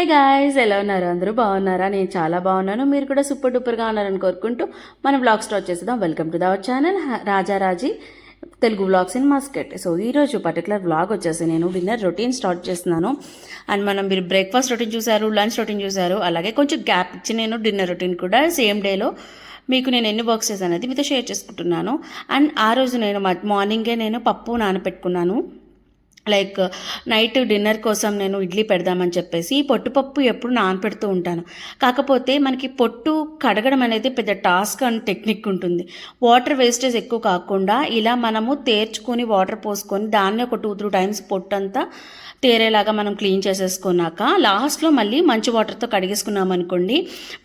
Hi guys, ఎలా ఉన్నారు? అందరూ బాగున్నారా? నేను చాలా బాగున్నాను. మీరు కూడా సూపర్ డూపర్గా ఉన్నారని కోరుకుంటూ మన వ్లాగ్ స్టార్ట్ చేద్దాం. Welcome to our channel Rajaraji Telugu vlogs in Muscat. So ఈరోజు పర్టికులర్ వ్లాగ్ వచ్చేసి నేను డిన్నర్ రొటీన్ స్టార్ట్ చేస్తున్నాను. అండ్ మీరు బ్రేక్ఫాస్ట్ రొటీన్ చూసారు, లంచ్ రొటీన్ చూసారు, అలాగే కొంచెం గ్యాప్ ఇచ్చి నేను డిన్నర్ రొటీన్ కూడా సేమ్ డేలో మీకు నేను ఎన్ని వర్క్స్ చేశాను అనేది మీతో షేర్ చేసుకుంటున్నాను. అండ్ ఆ రోజు నేను మార్నింగే నేను పప్పు నానపెట్టుకున్నాను. లైక్ నైట్ డిన్నర్ కోసం నేను ఇడ్లీ పెడదామని చెప్పేసి పొట్టుపప్పు ఎప్పుడు నానపెడుతూ ఉంటాను. కాకపోతే మనకి పొట్టు కడగడం అనేది పెద్ద టాస్క్ అండ్ టెక్నిక్ ఉంటుంది. వాటర్ వేస్టేజ్ ఎక్కువ కాకుండా ఇలా మనము తేర్చుకొని వాటర్ పోసుకొని దాన్ని ఒక 2-3 టైమ్స్ పొట్టు అంతా తేరేలాగా మనం క్లీన్ చేసేసుకున్నాక లాస్ట్లో మళ్ళీ మంచి వాటర్తో కడిగేసుకున్నాం అనుకోండి,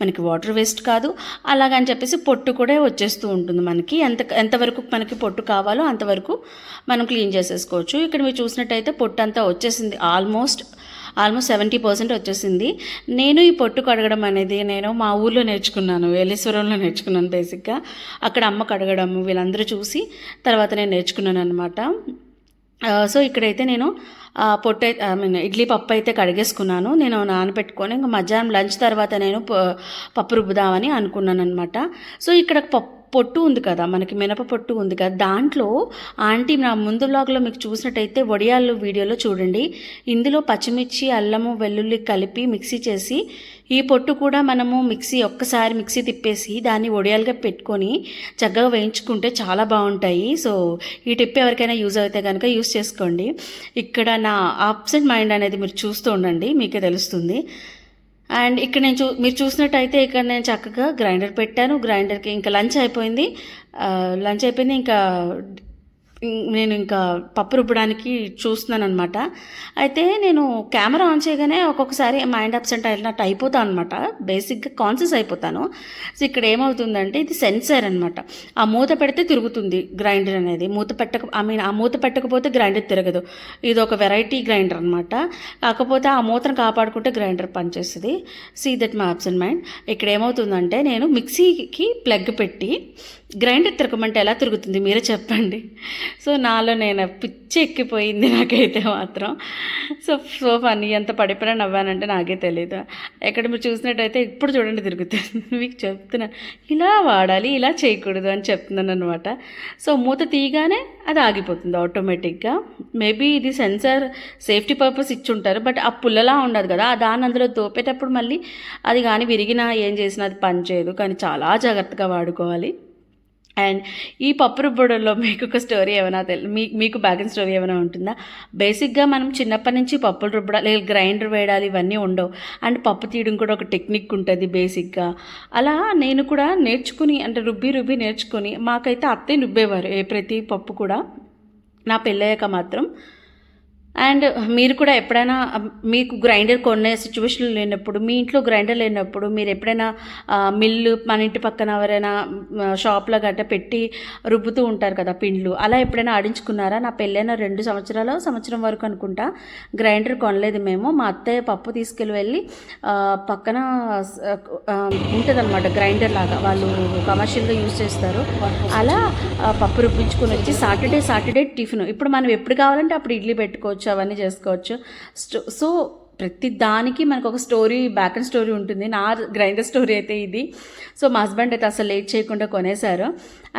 మనకి వాటర్ వేస్ట్ కాదు. అలాగని చెప్పేసి పొట్టు కూడా వచ్చేస్తూ ఉంటుంది. మనకి ఎంతవరకు మనకి పొట్టు కావాలో అంతవరకు మనం క్లీన్ చేసేసుకోవచ్చు. ఇక్కడ మీరు చూసినట్టయితే పొట్టు అంతా వచ్చేసింది, ఆల్మోస్ట్ 70% వచ్చేసింది. నేను ఈ పొట్టు కడగడం అనేది నేను మా ఊర్లో నేర్చుకున్నాను, ఏలేశ్వరంలో నేర్చుకున్నాను. బేసిక్గా అక్కడ అమ్మ కడగడం వీళ్ళందరూ చూసి తర్వాత నేను నేర్చుకున్నాను అనమాట. సో ఇక్కడైతే నేను పొట్టు ఇడ్లీ పప్పు అయితే కడిగేసుకున్నాను. నేను నానబెట్టుకొని ఇంకా మధ్యాహ్నం లంచ్ తర్వాత నేను పప్పు రుబ్బుదామని అనుకున్నాను అనమాట. సో ఇక్కడ పొట్టు ఉంది కదా, మనకి మినప పొట్టు ఉంది కదా, దాంట్లో ఆంటీ నా ముందు వ్లాగ్లో మీకు చూసినట్టయితే వడియాలు వీడియోలో చూడండి, ఇందులో పచ్చిమిర్చి అల్లము వెల్లుల్లి కలిపి మిక్సీ చేసి ఈ పొట్టు కూడా మనము ఒక్కసారి మిక్సీ తిప్పేసి దాన్ని వడియాలుగా పెట్టుకొని చక్కగా వేయించుకుంటే చాలా బాగుంటాయి. సో ఈ టిప్ ఎవరికైనా యూజ్ అయితే కనుక యూజ్ చేసుకోండి. ఇక్కడ నా ఆబ్సెంట్ మైండ్ అనేది మీరు చూస్తూ ఉండండి, మీకే తెలుస్తుంది. అండ్ ఇక్కడ మీరు చూసినట్టయితే ఇక్కడ నేను చక్కగా గ్రైండర్ పెట్టాను. గ్రైండర్కి ఇంకా లంచ్ అయిపోయింది. ఇంకా నేను ఇంకా పప్పు రుబ్బడానికి చూస్తున్నాను అనమాట. అయితే నేను కెమెరా ఆన్ చేయగానే ఒక్కొక్కసారి మైండ్ అబ్సెంట్ అయినట్టు అయిపోతాను అనమాట. బేసిక్గా కాన్షియస్ అయిపోతాను. సో ఇక్కడ ఏమవుతుందంటే ఇది సెన్సర్ అనమాట. ఆ మూత పెడితే తిరుగుతుంది గ్రైండర్ అనేది. ఆ మూత పెట్టకపోతే గ్రైండర్ తిరగదు. ఇది ఒక వెరైటీ గ్రైండర్ అనమాట. కాకపోతే ఆ మూతను కాపాడుకుంటే గ్రైండర్ పనిచేస్తుంది. See that my absent mind. ఇక్కడ ఏమవుతుందంటే నేను మిక్సీకి ప్లగ్ పెట్టి గ్రైండర్ తిరగమంటే ఎలా తిరుగుతుంది మీరే చెప్పండి. సో నాలో నేను పిచ్చి ఎక్కిపోయింది నాకైతే మాత్రం. సో ఫన్నీ, ఎంత పడిపోయినా నవ్వానంటే నాకే తెలియదు. ఎక్కడ మీరు చూసినట్టయితే ఇప్పుడు చూడండి తిరుగుతుంది. మీకు చెప్తున్నాను ఇలా వాడాలి, ఇలా చేయకూడదు అని చెప్తున్నాను అనమాట. సో మూత తీయగానే అది ఆగిపోతుంది ఆటోమేటిక్గా. మేబీ ఇది సెన్సార్ సేఫ్టీ పర్పస్ ఇచ్చుంటారు, బట్ ఆ పుల్లలా ఉండదు కదా, దాన్ని అందులో దోపేటప్పుడు మళ్ళీ అది కానీ విరిగినా ఏం చేసినా అది పనిచేయదు. కానీ చాలా జాగ్రత్తగా వాడుకోవాలి. అండ్ ఈ పప్పు రుబ్బడంలో మీకు ఒక స్టోరీ ఏమైనా మీకు బ్యాక్గ్రౌండ్ స్టోరీ ఏమైనా ఉంటుందా? బేసిక్గా మనం చిన్నప్పటి నుంచి పప్పులు రుబ్బడం లేదా గ్రైండర్ వేయడాలి ఇవన్నీ ఉండవు. అండ్ పప్పు తీయడం కూడా ఒక టెక్నిక్ ఉంటుంది బేసిక్గా. అలా నేను కూడా నేర్చుకుని, అంటే రుబ్బి నేర్చుకుని, మాకైతే అత్తయ్య రుబ్బేవారు ప్రతి పప్పు కూడా నా పెళ్ళయ్యాక మాత్రం. అండ్ మీరు కూడా ఎప్పుడైనా మీకు గ్రైండర్ కొనే సిచ్యువేషన్లు లేనప్పుడు, మీ ఇంట్లో గ్రైండర్ లేనప్పుడు మీరు ఎప్పుడైనా మిల్లు మన ఇంటి పక్కన ఎవరైనా షాప్లో గట్ట పెట్టి రుబ్బుతూ ఉంటారు కదా పిండ్లు, అలా ఎప్పుడైనా ఆడించుకున్నారా? నా పెళ్ళైన 2 సంవత్సరం వరకు అనుకుంటా గ్రైండర్ కొనలేదు మేము. మా అత్తయ్య పప్పు తీసుకెళ్ళి పక్కన ఉంటుందన్నమాట గ్రైండర్ లాగా, వాళ్ళు కమర్షియల్గా యూజ్ చేస్తారు. అలా పప్పు రుబ్బించుకొని వచ్చి సాటర్డే టిఫిన్, ఇప్పుడు మనం ఎప్పుడు కావాలంటే అప్పుడు ఇడ్లీ పెట్టుకోవచ్చు, అవన్నీ చేసుకోవచ్చు. సో ప్రతి దానికి మనకు ఒక స్టోరీ, బ్యాక్ అండ్ స్టోరీ ఉంటుంది. నా గ్రైండర్ స్టోరీ అయితే ఇది. సో మా హస్బెండ్ అయితే అసలు లేట్ చేయకుండా కొనేశారు.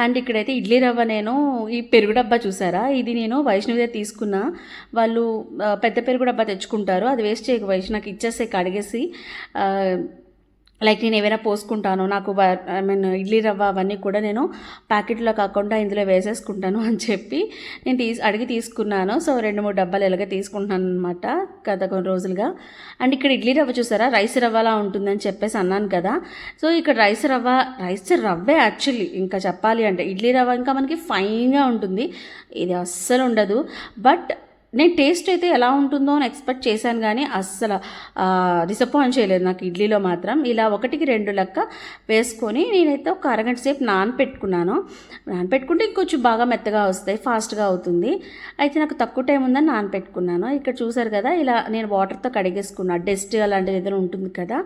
అండ్ ఇక్కడైతే ఇడ్లీ రవ్వ, నేను ఈ పెరుగు డబ్బా చూసారా, ఇది నేను వైష్ణవి తీసుకున్నా. వాళ్ళు పెద్ద పెరుగు డబ్బా తెచ్చుకుంటారు, అది వేస్ట్ చేయక వైష్ణవి నాకు ఇచ్చేసి కడిగేసి, లైక్ నేను ఏవైనా పోసుకుంటాను, నాకు ఇడ్లీ రవ్వ అవన్నీ కూడా నేను ప్యాకెట్లో కాకుండా ఇందులో వేసేసుకుంటాను అని చెప్పి నేను అడిగి తీసుకున్నాను. సో 2-3 డబ్బాలు ఎలాగ తీసుకుంటున్నాను అనమాట గత కొన్ని రోజులుగా. అండ్ ఇక్కడ ఇడ్లీ రవ్వ చూసారా, రైస్ రవ్వలా ఉంటుందని చెప్పేసి అన్నాను కదా. సో ఇక్కడ రైస్ రవ్వే యాక్చువల్లీ, ఇంకా చెప్పాలి అంటే ఇడ్లీ రవ్వ ఇంకా మనకి ఫైన్గా ఉంటుంది, ఇది అస్సలు ఉండదు. బట్ నేను టేస్ట్ అయితే ఎలా ఉంటుందో అని ఎక్స్పెక్ట్ చేశాను, కానీ అస్సలు డిసప్పాయింట్ చేయలేదు నాకు ఇడ్లీలో మాత్రం. ఇలా 1-2 లెక్క వేసుకొని నేనైతే ఒక అరగంట సేపు నానపెట్టుకుంటే ఇంకొంచెం బాగా మెత్తగా వస్తాయి, ఫాస్ట్గా అవుతుంది. అయితే నాకు తక్కువ టైం ఉందని నానపెట్టుకున్నాను. ఇక్కడ చూసారు కదా, ఇలా నేను వాటర్తో కడిగేసుకున్నాను. డస్ట్ అలాంటిది ఏదైనా ఉంటుంది కదా,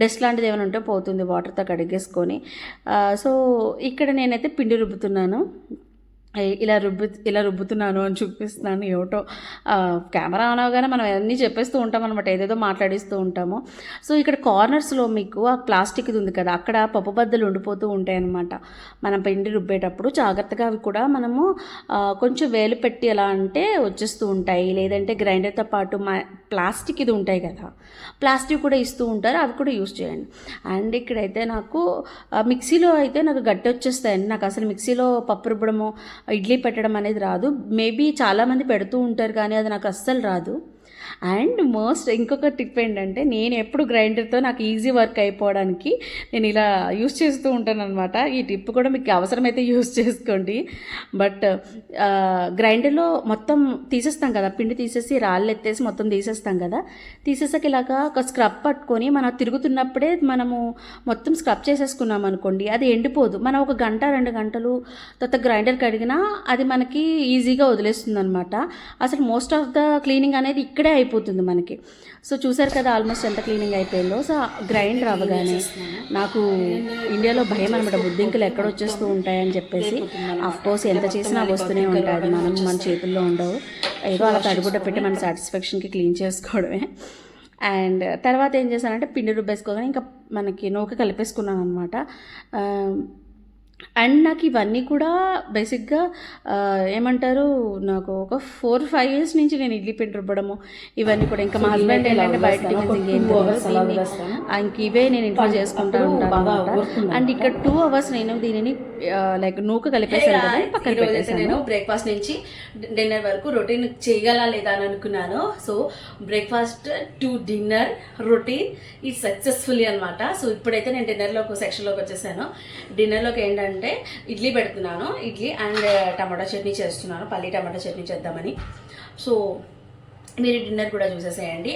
డస్ట్ లాంటిది ఏమైనా ఉంటే పోతుంది వాటర్తో కడిగేసుకొని. సో ఇక్కడ నేనైతే పిండి రుబ్బుతున్నాను. ఇలా రుబ్బుతున్నాను అని చూపిస్తున్నాను. ఏమిటో కెమెరా ఆన్ అవగానే మనం అన్నీ చెప్పేస్తూ ఉంటాం అనమాట, ఏదేదో మాట్లాడిస్తూ ఉంటాము. సో ఇక్కడ కార్నర్స్లో మీకు ఆ ప్లాస్టిక్ది ఉంది కదా, అక్కడ పప్పు బద్దలు ఉండిపోతూ ఉంటాయి అన్నమాట. మనం పిండి రుబ్బేటప్పుడు జాగ్రత్తగా అవి కూడా మనము కొంచెం వేలు పెట్టి ఎలా అంటే వచ్చేస్తూ ఉంటాయి. లేదంటే గ్రైండర్తో పాటు ప్లాస్టిక్ ఇది ఉంటాయి కదా, ప్లాస్టిక్ కూడా ఇస్తూ ఉంటారు, అవి కూడా యూస్ చేయండి. అండ్ ఇక్కడైతే నాకు మిక్సీలో అయితే నాకు గట్టి వచ్చేస్తాయండి. నాకు అసలు మిక్సీలో పప్పు రుబ్బడము, ఇడ్లీ పెట్టడం అనేది రాదు. మేబీ చాలామంది పెడుతూ ఉంటారు కానీ అది నాకు అస్సలు రాదు. అండ్ ఇంకొక టిప్ ఏంటంటే, నేను ఎప్పుడు గ్రైండర్తో నాకు ఈజీ వర్క్ అయిపోవడానికి నేను ఇలా యూస్ చేస్తూ ఉంటాను అనమాట. ఈ టిప్ కూడా మీకు అవసరమైతే యూస్ చేసుకోండి. బట్ గ్రైండర్లో మొత్తం తీసేస్తాం కదా, పిండి తీసేసి రాళ్ళు ఎత్తేసి మొత్తం తీసేస్తాం కదా, తీసేసాక ఇలాగా ఒక స్క్రబ్ పట్టుకొని మనం తిరుగుతున్నప్పుడే మనము మొత్తం స్క్రబ్ చేసేసుకున్నాం అనుకోండి, అది ఎండిపోదు. మనం ఒక గంట 2 గంటలు తర్వాత గ్రైండర్ కడిగినా అది మనకి ఈజీగా వదిలేస్తుంది అనమాట. అసలు మోస్ట్ ఆఫ్ ద క్లీనింగ్ అనేది ఇక్కడే అయిపోతుంది మనకి. సో చూసారు కదా ఆల్మోస్ట్ ఎంత క్లీనింగ్ అయిపోయిందో. సో గ్రైండర్ అవ్వగానే నాకు ఇండియాలో భయం అనమాట, బుద్ధింకులు ఎక్కడ వచ్చేస్తూ ఉంటాయని చెప్పేసి. కోర్స్ ఎంత చేసినా వస్తూనే ఉంటాయి, అది మన చేతుల్లో ఉండవు. ఏదో అలా తడిగుడ్డ పెట్టి మన సాటిస్ఫాక్షన్కి క్లీన్ చేసుకోవడమే. అండ్ తర్వాత ఏం చేశానంటే పిండి రుబ్బేసుకోగానే ఇంకా మనకి నూక కలిపేసుకున్నాను అనమాట. అండ్ నాకు ఇవన్నీ కూడా బేసిక్గా ఏమంటారు, నాకు ఒక 4-5 ఇయర్స్ నుంచి నేను ఇడ్లీ పిండి రుబ్బడము ఇవన్నీ కూడా. ఇంకా మా హస్బెండ్ ఏంటంటే బయట టిఫిన్స్ ఇంక ఇవే నేను ఇంట్లో చేసుకుంటూ ఉంటాను అనమాట. అండ్ ఇక్కడ 2 అవర్స్ నేను దీనిని లైక్ నూక కలిపేసాను కదా, పక్కన పెట్టేసాను. నేను బ్రేక్ఫాస్ట్ నుంచి డిన్నర్ వరకు రొటీన్ చేయగలా లేదా అని అనుకున్నాను. So breakfast to dinner routine ఈ సక్సెస్ఫుల్లీ అనమాట. సో ఇప్పుడైతే నేను డిన్నర్లోకి సెక్షన్లోకి వచ్చేసాను. డిన్నర్లోకి ఏంటంటే ఇడ్లీ పెడుతున్నాను, ఇడ్లీ అండ్ టమాటా చట్నీ చేస్తున్నాను, పల్లి టమాటా చట్నీ చేద్దామని. సో మీరు డిన్నర్ కూడా చూసేసేయండి.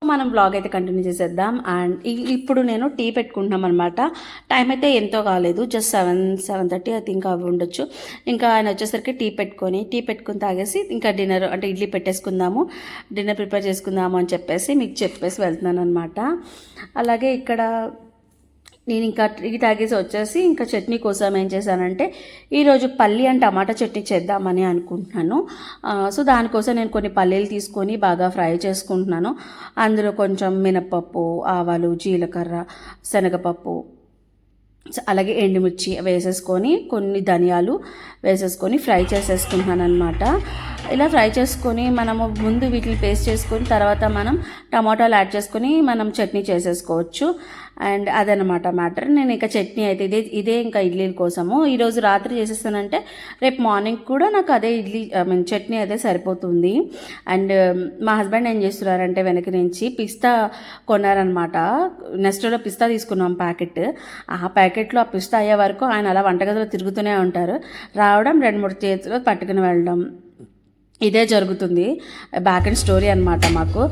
మనం బ్లాగ్ అయితే కంటిన్యూ చేసేద్దాం. అండ్ ఇప్పుడు నేను టీ పెట్టుకుంటున్నాం అనమాట. టైం అయితే ఎంతో కాలేదు, జస్ట్ 7-7:30 ఐ థింక్ అవి ఉండొచ్చు. ఇంకా ఆయన వచ్చేసరికి టీ పెట్టుకొని తాగేసి ఇంకా డిన్నర్ అంటే ఇడ్లీ పెట్టేసుకుందాము, డిన్నర్ ప్రిపేర్ చేసుకుందాము అని చెప్పేసి వెళ్తున్నాను అనమాట. అలాగే ఇక్కడ నేను ఇంకా టీ తాగేసి వచ్చేసి ఇంకా చట్నీ కోసం ఏం చేశానంటే ఈరోజు పల్లి అండ్ టమాటా చట్నీ చేద్దామని అనుకుంటున్నాను. సో దానికోసం నేను కొన్ని పల్లీలు తీసుకొని బాగా ఫ్రై చేసుకుంటున్నాను. అందులో కొంచెం మినపప్పు, ఆవాలు, జీలకర్ర, శనగపప్పు, అలాగే ఎండుమిర్చి వేసేసుకొని కొన్ని ధనియాలు వేసేసుకొని ఫ్రై చేసేసుకుంటున్నాను అనమాట. ఇలా ఫ్రై చేసుకొని మనము ముందు వీటిని పేస్ట్ చేసుకొని తర్వాత మనం టమాటాలు యాడ్ చేసుకొని మనం చట్నీ చేసేసుకోవచ్చు. అండ్ అదనమాట మ్యాటర్. నేను ఇంకా చట్నీ అయితే ఇదే ఇంకా ఇడ్లీల కోసము ఈరోజు రాత్రి చేసేస్తానంటే రేపు మార్నింగ్ కూడా నాకు అదే చట్నీ అదే సరిపోతుంది. అండ్ మా హస్బెండ్ ఏం చేస్తున్నారంటే వెనక నుంచి పిస్తా కొన్నారనమాట. నెస్టోలో పిస్తా తీసుకున్నాం ప్యాకెట్. ఆ ప్యాకెట్లో ఆ పిస్తా అయ్యే వరకు ఆయన అలా వంటగదిలో తిరుగుతూనే ఉంటారు, రావడం 2-3 చేతులు పట్టుకుని వెళ్ళడం, ఇదే జరుగుతుంది. బ్యాక్ అండ్ స్టోరీ అనమాట మాకు.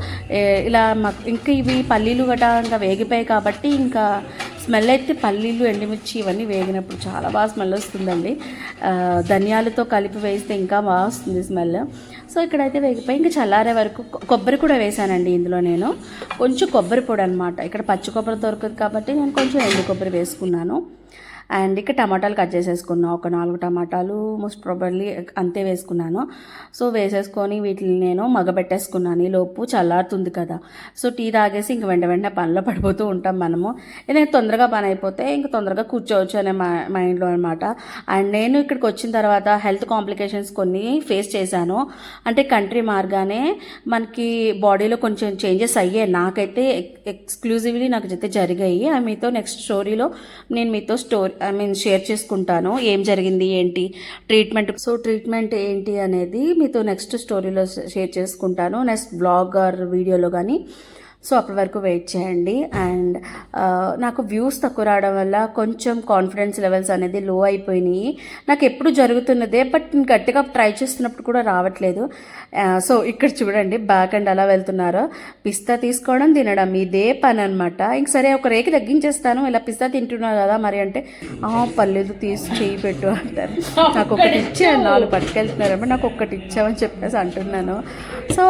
ఇలా మాకు ఇంకా ఇవి పల్లీలు గట్రా ఇంకా వేగిపోయాయి కాబట్టి ఇంకా స్మెల్ అయితే పల్లీలు, ఎండుమిర్చి ఇవన్నీ వేగినప్పుడు చాలా బాగా స్మెల్ వస్తుందండి. ధనియాలతో కలిపి వేస్తే ఇంకా బాగా వస్తుంది స్మెల్. సో ఇక్కడైతే వేగిపోయి ఇంకా చల్లారే వరకు కొబ్బరి కూడా వేసానండి ఇందులో. నేను కొంచెం కొబ్బరి పొడి అనమాట, ఇక్కడ పచ్చి కొబ్బరి దొరకదు కాబట్టి నేను కొంచెం ఎండు కొబ్బరి వేసుకున్నాను. అండ్ ఇక్కడ టమాటాలు కట్ చేసేసుకున్నాను, ఒక 4 టమాటాలు మోస్ట్ ప్రాబబ్లీ అంతే వేసుకున్నాను. సో వేసేసుకొని వీటిని నేను మగబెట్టేసుకున్నాను. ఈ లోపు చల్లారుతుంది కదా. సో టీ తాగేసి ఇంక వెంటనే పనిలో పడిపోతూ ఉంటాం మనము. ఏదైనా తొందరగా పని అయిపోతే ఇంక తొందరగా కూర్చోవచ్చు అనే మైండ్లో అనమాట. అండ్ నేను ఇక్కడికి వచ్చిన తర్వాత హెల్త్ కాంప్లికేషన్స్ కొన్ని ఫేస్ చేశాను. అంటే కంట్రీ మారగానే మనకి బాడీలో కొంచెం చేంజెస్ అయ్యాయి. నాకైతే ఎక్స్క్లూజివ్లీ నాకు అయితే జరిగాయి. మీతో నెక్స్ట్ స్టోరీలో నేను మీతో షేర్ చేసుకుంటాను ఏం జరిగింది ఏంటి ట్రీట్మెంట్ ఏంటి అనేది మీతో నెక్స్ట్ స్టోరీలో షేర్ చేసుకుంటాను, నెక్స్ట్ బ్లాగ్ ఆర్ వీడియోలో కానీ. సో అప్పటి వరకు వెయిట్ చేయండి. అండ్ నాకు వ్యూస్ తక్కువ రావడం వల్ల కొంచెం కాన్ఫిడెన్స్ లెవెల్స్ అనేది లో అయిపోయినాయి. నాకు ఎప్పుడు జరుగుతున్నదే, బట్ నేను గట్టిగా ట్రై చేస్తున్నప్పుడు కూడా రావట్లేదు. సో ఇక్కడ చూడండి బ్యాక్ అండ్ అలా వెళ్తున్నారు, పిస్తా తీసుకోవడం తినడం ఇదే పని అనమాట. ఇంక సరే ఒక రేకి తగ్గించేస్తాను, ఇలా పిస్తా తింటున్నా కదా మరి అంటే పల్లెలు తీసి చేయి పెట్టు అంటారు. నాకు ఒకటి ఇచ్చాను, 4 పట్టుకెళ్తున్నారమ్మా, నాకు ఒక్కటి ఇచ్చామని చెప్పేసి అంటున్నాను. సో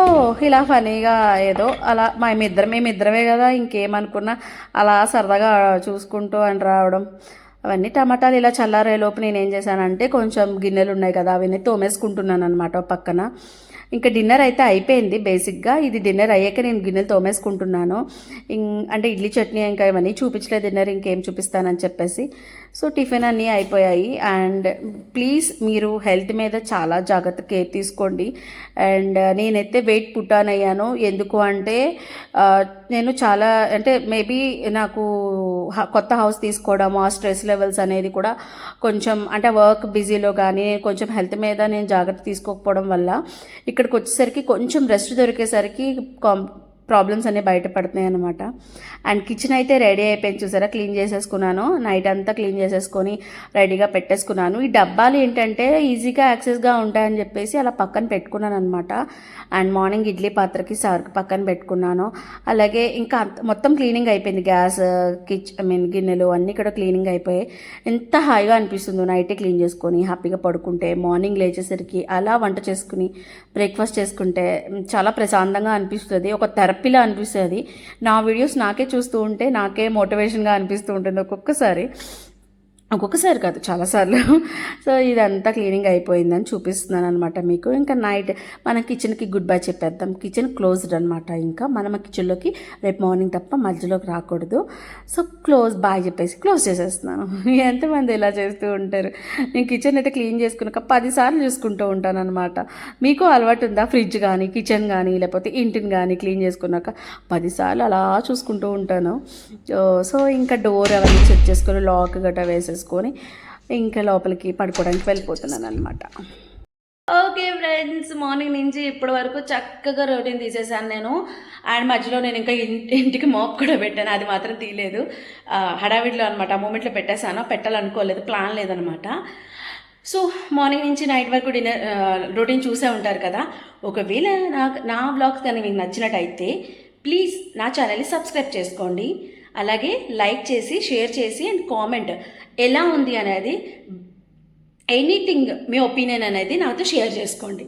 ఇలా ఫనీగా ఏదో అలా మేమిద్దరమే కదా, ఇంకేమనుకున్నా అలా సరదాగా చూసుకుంటూ అని రావడం. అవన్నీ టమాటాలు ఇలా చల్లారే లోపు నేను ఏం చేశానంటే కొంచెం గిన్నెలు ఉన్నాయి కదా అవన్నీ తోమేసుకుంటున్నాను అనమాట పక్కన. ఇంకా డిన్నర్ అయితే అయిపోయింది. బేసిక్గా ఇది డిన్నర్ అయ్యాక నేను గిన్నెలు తోమేసుకుంటున్నాను. అంటే ఇడ్లీ చట్నీ ఇంకా ఇవన్నీ చూపించలేదు, డిన్నర్ ఇంకేం చూపిస్తానని చెప్పేసి. సో టిఫిన్ అన్నీ అయిపోయాయి. అండ్ ప్లీజ్ మీరు హెల్త్ మీద చాలా జాగ్రత్త కేర్ తీసుకోండి. అండ్ నేనైతే వెయిట్ పుట్టాన్ అయ్యాను. ఎందుకు అంటే నేను చాలా అంటే మేబీ నాకు కొత్త హౌస్ తీసుకోవడము, ఆ స్ట్రెస్ లెవెల్స్ అనేది కూడా కొంచెం అంటే వర్క్ బిజీలో కానీ కొంచెం హెల్త్ మీద నేను జాగ్రత్త తీసుకోకపోవడం వల్ల ఇక్కడికి వచ్చేసరికి కొంచెం రెస్ట్ దొరికేసరికి ప్రాబ్లమ్స్ అన్నీ బయటపడుతున్నాయి అనమాట. అండ్ కిచెన్ అయితే రెడీ అయిపోయింది, చూసారా, క్లీన్ చేసేసుకున్నాను. నైట్ అంతా క్లీన్ చేసేసుకొని రెడీగా పెట్టేసుకున్నాను. ఈ డబ్బాలు ఏంటంటే ఈజీగా యాక్సెస్గా ఉంటాయని చెప్పేసి అలా పక్కన పెట్టుకున్నాను అనమాట. అండ్ మార్నింగ్ ఇడ్లీ పాత్రకి సర్క్ పక్కన పెట్టుకున్నాను. అలాగే ఇంకా మొత్తం క్లీనింగ్ అయిపోయింది. గ్యాస్ గిన్నెలు అన్నీ కూడా క్లీనింగ్ అయిపోయాయి. ఎంత హాయిగా అనిపిస్తుందో నైటే క్లీన్ చేసుకొని హ్యాపీగా పడుకుంటే. మార్నింగ్ లేచేసరికి అలా వంట చేసుకుని బ్రేక్ఫాస్ట్ చేసుకుంటే చాలా ప్రశాంతంగా అనిపిస్తుంది, ఒక థెరపీలా అనిపిస్తుంది. నా వీడియోస్ నాకే చూస్తూ ఉంటే నాకే మోటివేషన్గా అనిపిస్తూ ఉంటుంది ఒక్కొక్కసారి కాదు, చాలాసార్లు. సో ఇదంతా క్లీనింగ్ అయిపోయిందని చూపిస్తున్నాను అనమాట మీకు. ఇంకా నైట్ మన కిచెన్కి గుడ్ బై చెప్పేద్దాం. కిచెన్ క్లోజ్డ్ అనమాట. ఇంకా మనం కిచెన్లోకి రేపు మార్నింగ్ తప్ప మధ్యలోకి రాకూడదు. సో బాయ్ చెప్పేసి క్లోజ్ చేసేస్తున్నాను. ఎంతమంది ఇలా చేస్తూ ఉంటారు? నేను కిచెన్ అయితే క్లీన్ చేసుకున్నాక 10 సార్లు చూసుకుంటూ ఉంటాను అనమాట. మీకు అలవాటు ఉందా? ఫ్రిడ్జ్ కానీ కిచెన్ కానీ లేకపోతే ఇంటిని కానీ క్లీన్ చేసుకున్నాక 10 సార్లు అలా చూసుకుంటూ ఉంటాను. సో ఇంకా డోర్ అవన్నీ చెక్ చేసుకొని లాక్ గట్రా వేసేసుకొని ఇంకా లోపలికి పడుకోవడానికి వెళ్ళిపోతున్నాను అనమాట. ఓకే ఫ్రెండ్స్, మార్నింగ్ నుంచి ఇప్పటి వరకు చక్కగా రొటీన్ తీసేసాను నేను. అండ్ మధ్యలో నేను ఇంకా ఇంటికి మాప్ కూడా పెట్టాను, అది మాత్రం తీయలేదు. హడావిడిలో అనమాట, ఆ మూమెంట్లో పెట్టేశాను, పెట్టాలనుకోలేదు, ప్లాన్ లేదనమాట. సో మార్నింగ్ నుంచి నైట్ వరకు డిన్నర్ రొటీన్ చూసే ఉంటారు కదా. ఒకవేళ నా వ్లాగ్స్ కానీ మీకు నచ్చినట్టయితే ప్లీజ్ నా ఛానల్ని సబ్స్క్రైబ్ చేసుకోండి. అలాగే లైక్ చేసి షేర్ చేసి అండ్ కామెంట్ ఎలా ఉంది అనేది, ఎనీథింగ్ మీ ఒపీనియన్ అనేది నాతో షేర్ చేసుకోండి.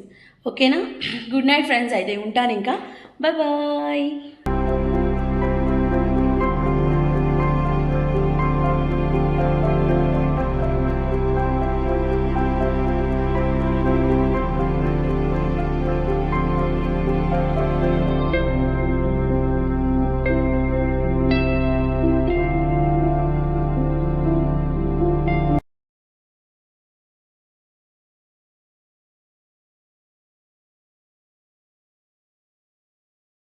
ఓకేనా? గుడ్ నైట్ ఫ్రెండ్స్, అయితే ఉంటాను ఇంకా. Bye bye.